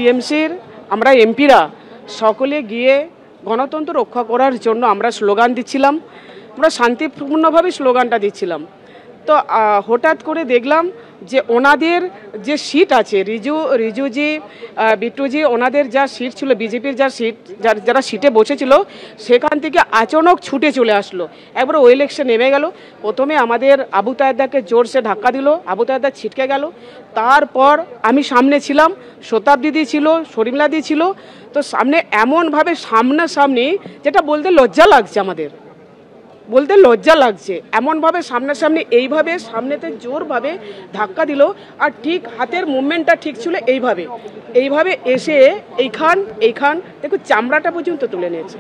টিএমসির আমরা এমপিরা সকলে গিয়ে গণতন্ত্র রক্ষা করার জন্য আমরা স্লোগান দিচ্ছিলাম। আমরা শান্তিপূর্ণভাবে স্লোগানটা দিচ্ছিলাম। তো হঠাৎ করে দেখলাম যে ওনাদের যে সিট আছে, রিজুজি বিট্টুজি, ওনাদের যা সিট ছিল, বিজেপির যা সিট, যারা সিটে বসেছিল, সেখান থেকে আচানক ছুটে চলে আসলো। একবার ওই ইলেকশন নেমে গেল। প্রথমে আমাদের আবু তায়েদাকে জোরসে ধাক্কা দিল, আবু তায়েদা ছিটকে গেল। তারপর আমি সামনে ছিলাম, শতাব্দীদি ছিল, শর্মিলাদি ছিল। তো সামনে এমনভাবে সামনাসামনি, যেটা বলতে লজ্জা লাগছে, আমাদের বলতে লজ্জা লাগছে, এমনভাবে সামনাসামনি এইভাবে সামনেতে জোরভাবে ধাক্কা দিল। আর ঠিক হাতের মুভমেন্টটা ঠিক ছিল এইভাবে এসে এইখান দেখো চামড়াটা পর্যন্ত তুলে নিয়েছে।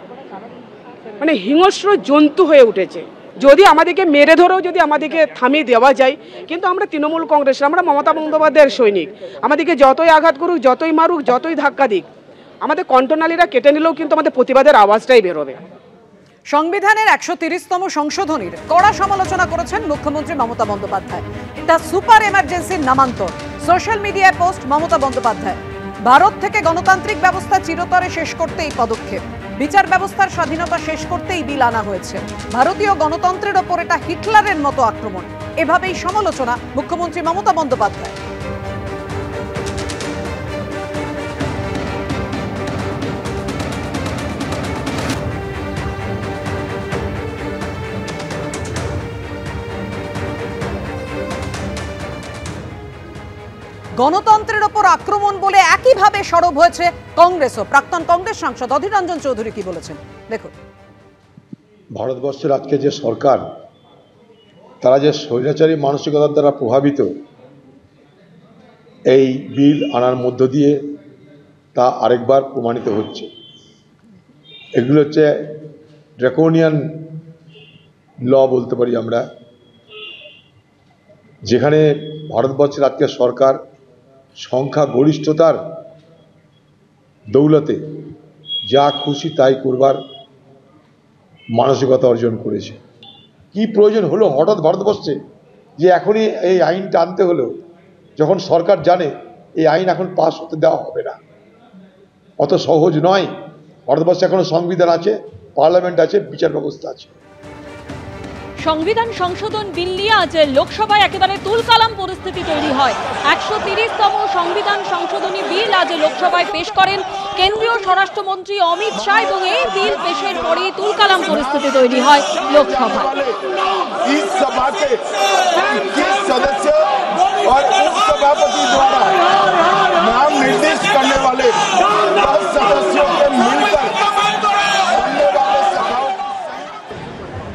মানে হিংস্র জন্তু হয়ে উঠেছে। যদি আমাদেরকে মেরে ধরেও যদি আমাদেরকে থামিয়ে দেওয়া যায়, কিন্তু আমরা তৃণমূল কংগ্রেসের, আমরা মমতা বন্দ্যোপাধ্যায়ের সৈনিক। আমাদেরকে যতই আঘাত করুক, যতই মারুক, যতই ধাক্কা দিক, আমাদের কণ্ঠনালীরা কেটে নিলেও কিন্তু আমাদের প্রতিবাদের আওয়াজটাই বেরোবে। সংবিধানের ১৩০তম সংশোধনীর কড়া সমালোচনা করেছেন মুখ্যমন্ত্রী মমতা বন্দ্যোপাধ্যায়। এটা সুপার এমার্জেন্সির নামান্তর। সোশ্যাল মিডিয়ায় পোস্ট মমতা বন্দ্যোপাধ্যায়। ভারত থেকে গণতান্ত্রিক ব্যবস্থা চিরতরে শেষ করতে এই পদক্ষেপ। বিচার ব্যবস্থার স্বাধীনতা শেষ করতেই বিল আনা হয়েছে। ভারতীয় গণতন্ত্রের ওপর এটা হিটলারের মতো আক্রমণ। এভাবেই সমালোচনা মুখ্যমন্ত্রী মমতা বন্দ্যোপাধ্যায়। গণতন্ত্রের ওপর আক্রমণ বলে একইভাবে সরব হয়েছে কংগ্রেসও। প্রাক্তন কংগ্রেস সাংসদ অধীর রঞ্জন চৌধুরী কি বলেছেন দেখুন। ভারতবর্ষের আজকে যে সরকার, তারা যে স্বৈরাচারী মানসিকতার দ্বারা প্রভাবিত, এই বিল আনার মধ্য দিয়ে তা আরেকবার প্রমাণিত হচ্ছে। এগুলো হচ্ছে ড্রাকোনিয়ান ল বলতে পারি আমরা, যেখানে ভারতবর্ষের আজকে সরকার সংখ্যা গরিষ্ঠতার দৌলতে যা খুশি তাই করবার মানসিকতা অর্জন করেছে। কি প্রয়োজন হলো হঠাৎ ভারতবর্ষে যে এখনই এই আইনটা আনতে হলো, যখন সরকার জানে এই আইন এখন পাস হতে দেওয়া হবে না? অত সহজ নয়। ভারতবর্ষে এখনো সংবিধান আছে, পার্লামেন্ট আছে, বিচার ব্যবস্থা আছে। সংবিধান সংশোধন বিল নিয়ে আজ লোকসভায় একেবারে তুলকালাম পরিস্থিতি তৈরি হয়। ১৩০তম সংবিধান সংশোধনী বিল আজ লোকসভায় পেশ করেন কেন্দ্রীয় স্বরাষ্ট্রমন্ত্রী অমিত শাহ, এবং এই বিল পেশের পরেই তুলকালাম পরিস্থিতি তৈরি হয় লোকসভায়।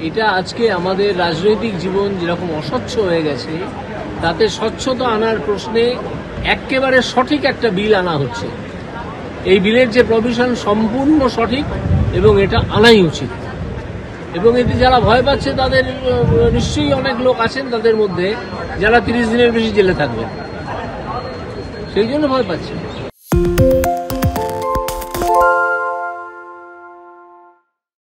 এটা আজকে আমাদের রাজনৈতিক জীবন যেরকম অস্বচ্ছ হয়ে গেছে, তাতে স্বচ্ছতা আনার প্রশ্নে একেবারে সঠিক একটা বিল আনা হচ্ছে। এই বিলের যে প্রভিশন সম্পূর্ণ সঠিক এবং এটা আনাই উচিত। এবং এতে যারা ভয় পাচ্ছে তাদের নিশ্চয়ই অনেক লোক আছেন তাদের মধ্যে যারা ৩০ দিনের বেশি জেলে থাকবেন, সেই জন্য ভয় পাচ্ছে।